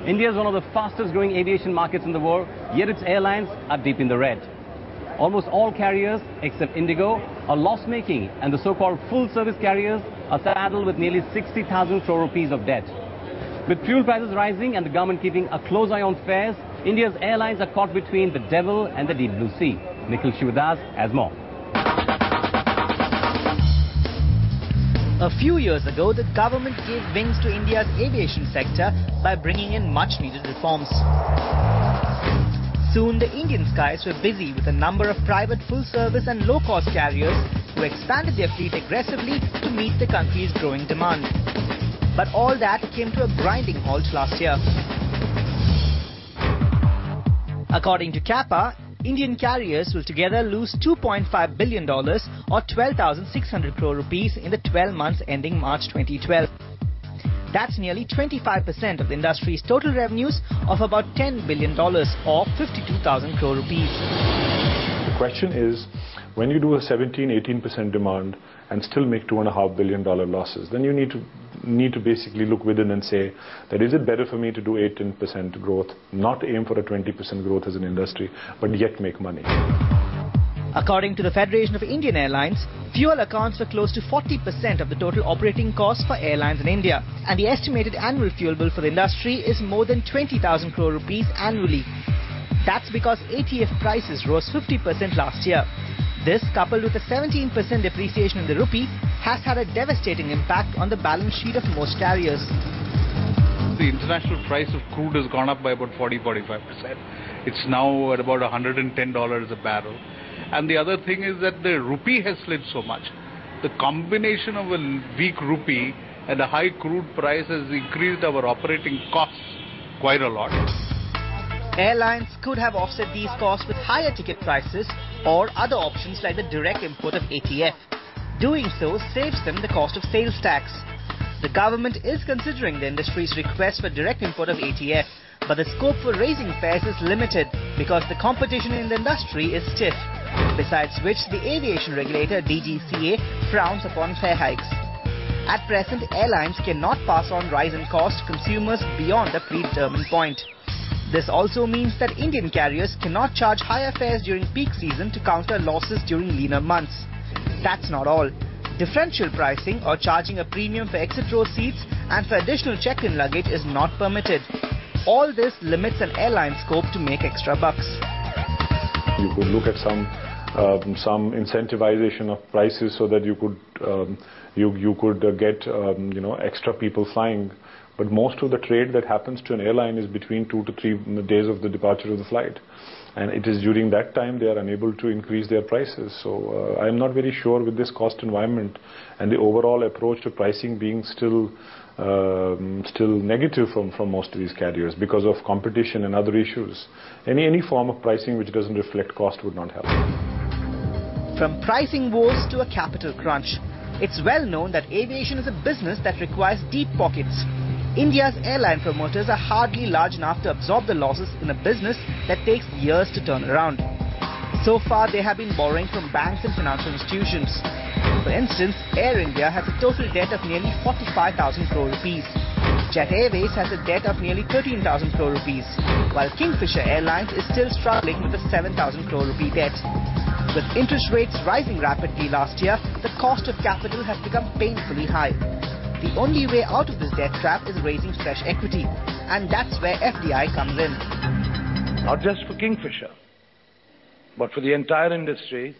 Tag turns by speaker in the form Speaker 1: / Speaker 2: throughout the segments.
Speaker 1: India is one of the fastest growing aviation markets in the world, yet its airlines are deep in the red. Almost all carriers, except Indigo, are loss-making, and the so-called full-service carriers are saddled with nearly 60,000 crore rupees of debt. With fuel prices rising and the government keeping a close eye on fares, India's airlines are caught between the devil and the deep blue sea. Nikhil Shivadas has more.
Speaker 2: A few years ago, the government gave wings to India's aviation sector by bringing in much-needed reforms. Soon, the Indian skies were busy with a number of private full-service and low-cost carriers who expanded their fleet aggressively to meet the country's growing demand. But all that came to a grinding halt last year. According to CAPA, Indian carriers will together lose $2.5 billion or 12,600 crore rupees in the 12 months ending March 2012. That's nearly 25% of the industry's total revenues of about $10 billion or 52,000 crore rupees.
Speaker 3: The question is, when you do a 17-18% demand and still make $2.5 billion losses, then you need to basically look within and say that is it better for me to do 18% growth, not aim for a 20% growth as an industry, but yet make money.
Speaker 2: According to the Federation of Indian Airlines, fuel accounts for close to 40% of the total operating costs for airlines in India, and the estimated annual fuel bill for the industry is more than 20,000 crore rupees annually. That's because ATF prices rose 50% last year. This, coupled with a 17% depreciation in the rupee, has had a devastating impact on the balance sheet of most carriers.
Speaker 4: The international price of crude has gone up by about 40-45%. It's now at about $110 a barrel. And the other thing is that the rupee has slid so much. The combination of a weak rupee and a high crude price has increased our operating costs quite a lot.
Speaker 2: Airlines could have offset these costs with higher ticket prices or other options like the direct import of ATF. Doing so saves them the cost of sales tax. The government is considering the industry's request for direct import of ATF, but the scope for raising fares is limited because the competition in the industry is stiff. Besides which, the aviation regulator DGCA frowns upon fare hikes. At present, airlines cannot pass on rise in cost to consumers beyond a predetermined point. This also means that Indian carriers cannot charge higher fares during peak season to counter losses during leaner months. That's not all. Differential pricing or charging a premium for exit row seats and for additional check-in luggage is not permitted. All this limits an airline's scope to make extra bucks.
Speaker 3: You could look at some incentivization of prices so that you could get extra people flying. But most of the trade that happens to an airline is between 2 to 3 days of the departure of the flight. And it is during that time they are unable to increase their prices. So I am not very sure with this cost environment and the overall approach to pricing being still negative from most of these carriers because of competition and other issues. Any form of pricing which doesn't reflect cost would not help.
Speaker 2: From pricing wars to a capital crunch, it's well known that aviation is a business that requires deep pockets. India's airline promoters are hardly large enough to absorb the losses in a business that takes years to turn around. So far, they have been borrowing from banks and financial institutions. For instance, Air India has a total debt of nearly 45,000 crore rupees. Jet Airways has a debt of nearly 13,000 crore rupees, while Kingfisher Airlines is still struggling with a 7,000 crore rupee debt. With interest rates rising rapidly last year, the cost of capital has become painfully high. The only way out of this debt trap is raising fresh equity, and that's where FDI comes in.
Speaker 5: Not just for Kingfisher, but for the entire industry,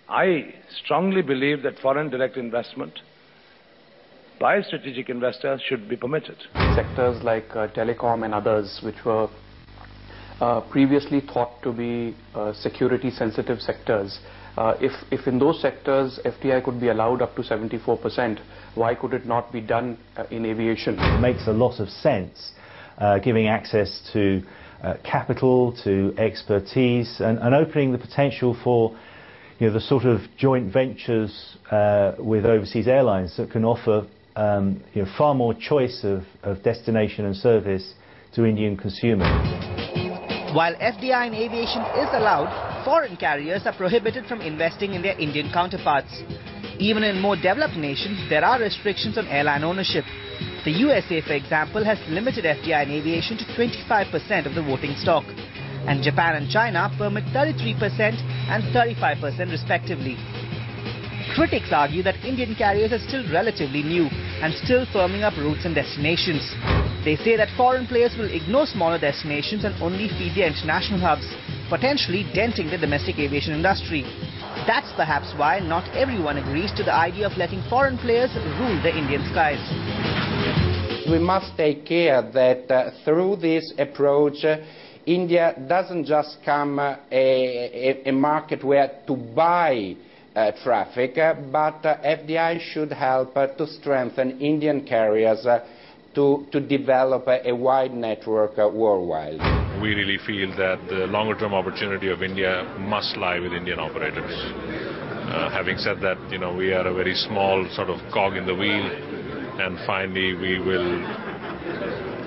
Speaker 5: I strongly believe that foreign direct investment by strategic investors should be permitted.
Speaker 6: Sectors like telecom and others, which were previously thought to be security-sensitive sectors, if in those sectors FDI could be allowed up to 74%, why could it not be done in aviation?
Speaker 7: It makes a lot of sense giving access to capital, to expertise, and opening the potential for the sort of joint ventures with overseas airlines that can offer far more choice of destination and service to Indian consumers.
Speaker 2: While FDI in aviation is allowed, foreign carriers are prohibited from investing in their Indian counterparts. Even in more developed nations, there are restrictions on airline ownership. The USA, for example, has limited FDI in aviation to 25% of the voting stock, and Japan and China permit 33% and 35% respectively. Critics argue that Indian carriers are still relatively new and still firming up routes and destinations. They say that foreign players will ignore smaller destinations and only feed their international hubs, potentially denting the domestic aviation industry. That's perhaps why not everyone agrees to the idea of letting foreign players rule the Indian skies.
Speaker 8: We must take care that through this approach, India doesn't just become a market where to buy traffic, but FDI should help to strengthen Indian carriers to develop a wide network worldwide.
Speaker 9: We really feel that the longer-term opportunity of India must lie with Indian operators. Having said that, we are a very small sort of cog in the wheel, and finally we will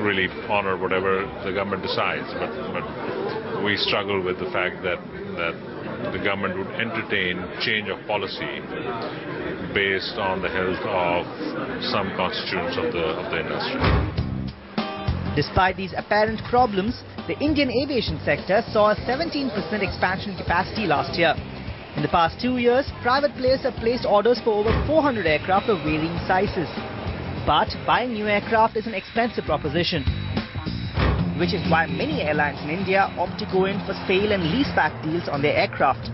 Speaker 9: really honor whatever the government decides. But we struggle with the fact that the government would entertain change of policy based on the health of some constituents of the industry.
Speaker 2: Despite these apparent problems, the Indian aviation sector saw a 17% expansion capacity last year. In the past 2 years, private players have placed orders for over 400 aircraft of varying sizes. But buying new aircraft is an expensive proposition, which is why many airlines in India opt to go in for sale and leaseback deals on their aircraft.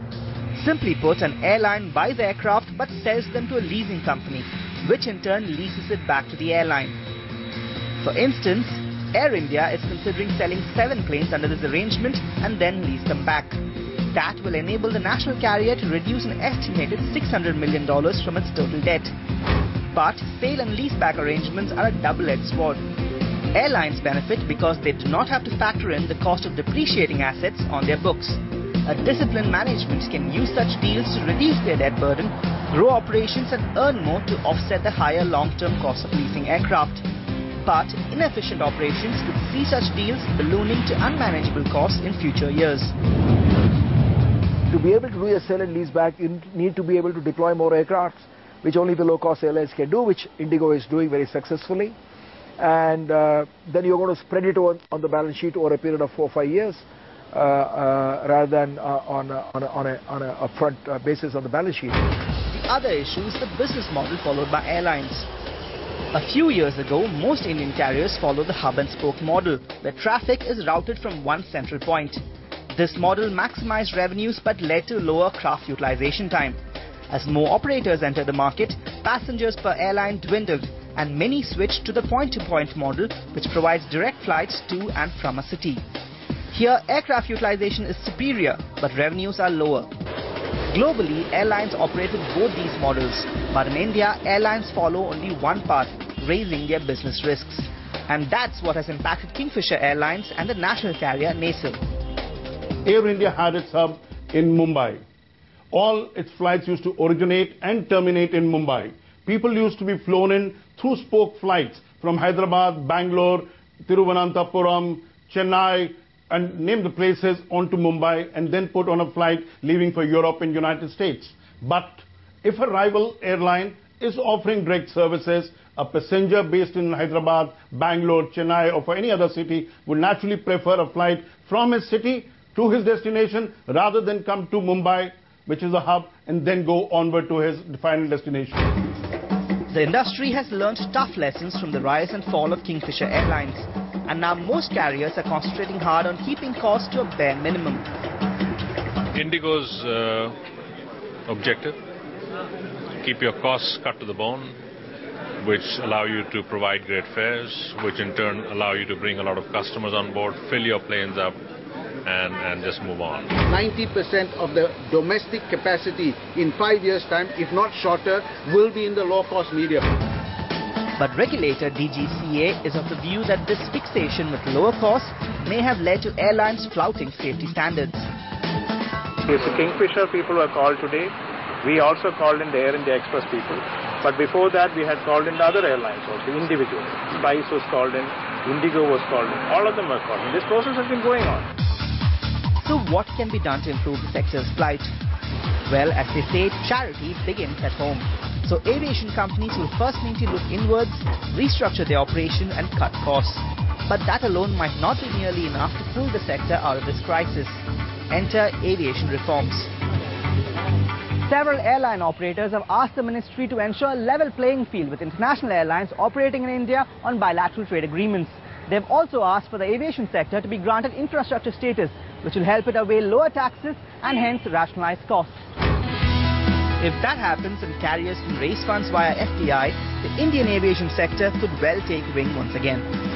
Speaker 2: Simply put, an airline buys aircraft but sells them to a leasing company, which in turn leases it back to the airline. For instance, Air India is considering selling 7 planes under this arrangement and then lease them back. That will enable the national carrier to reduce an estimated $600 million from its total debt. But sale and leaseback arrangements are a double-edged sword. Airlines benefit because they do not have to factor in the cost of depreciating assets on their books. A disciplined management can use such deals to reduce their debt burden, grow operations and earn more to offset the higher long-term cost of leasing aircraft. But inefficient operations could see such deals ballooning to unmanageable costs in future years.
Speaker 10: To be able to do a sale and leaseback, you need to be able to deploy more aircraft, which only the low-cost airlines can do, which Indigo is doing very successfully. And then you're going to spread it on the balance sheet over a period of 4 or 5 years, rather than on a upfront basis on the balance sheet.
Speaker 2: The other issue is the business model followed by airlines. A few years ago, most Indian carriers follow the hub-and-spoke model, where traffic is routed from one central point. This model maximized revenues but led to lower craft utilization time. As more operators entered the market, passengers per airline dwindled, and many switched to the point-to-point model, which provides direct flights to and from a city. Here, aircraft utilization is superior, but revenues are lower. Globally, airlines operate with both these models, but in India, airlines follow only one path, raising their business risks. And that's what has impacted Kingfisher Airlines and the national carrier Nasal.
Speaker 11: Air India had its hub in Mumbai. All its flights used to originate and terminate in Mumbai. People used to be flown in through spoke flights from Hyderabad, Bangalore, Thiruvananthapuram, Chennai, and name the places, onto Mumbai, and then put on a flight leaving for Europe and United States. But if a rival airline is offering direct services, a passenger based in Hyderabad, Bangalore, Chennai, or for any other city would naturally prefer a flight from his city to his destination rather than come to Mumbai, which is a hub, and then go onward to his final destination.
Speaker 2: The industry has learned tough lessons from the rise and fall of Kingfisher Airlines, and now most carriers are concentrating hard on keeping costs to a bare minimum.
Speaker 9: Indigo's objective, keep your costs cut to the bone, which allow you to provide great fares, which in turn allow you to bring a lot of customers on board, fill your planes up, and just move on.
Speaker 12: 90% of the domestic capacity in 5 years' time, if not shorter, will be in the low-cost medium.
Speaker 2: But regulator DGCA is of the view that this fixation with lower costs may have led to airlines flouting safety standards.
Speaker 13: If the Kingfisher people were called today, we also called in the Air India Express people. But before that, we had called in the other airlines also, individually. Spice was called in, Indigo was called in, all of them were called in. This process has been going on.
Speaker 2: So what can be done to improve the sector's plight? Well, as they say, charity begins at home. So aviation companies will first need to look inwards, restructure their operation and cut costs. But that alone might not be nearly enough to pull the sector out of this crisis. Enter aviation reforms.
Speaker 14: Several airline operators have asked the ministry to ensure a level playing field with international airlines operating in India on bilateral trade agreements. They've also asked for the aviation sector to be granted infrastructure status, which will help it avail lower taxes and hence rationalize costs.
Speaker 2: If that happens and carriers can raise funds via FDI, the Indian aviation sector could well take wing once again.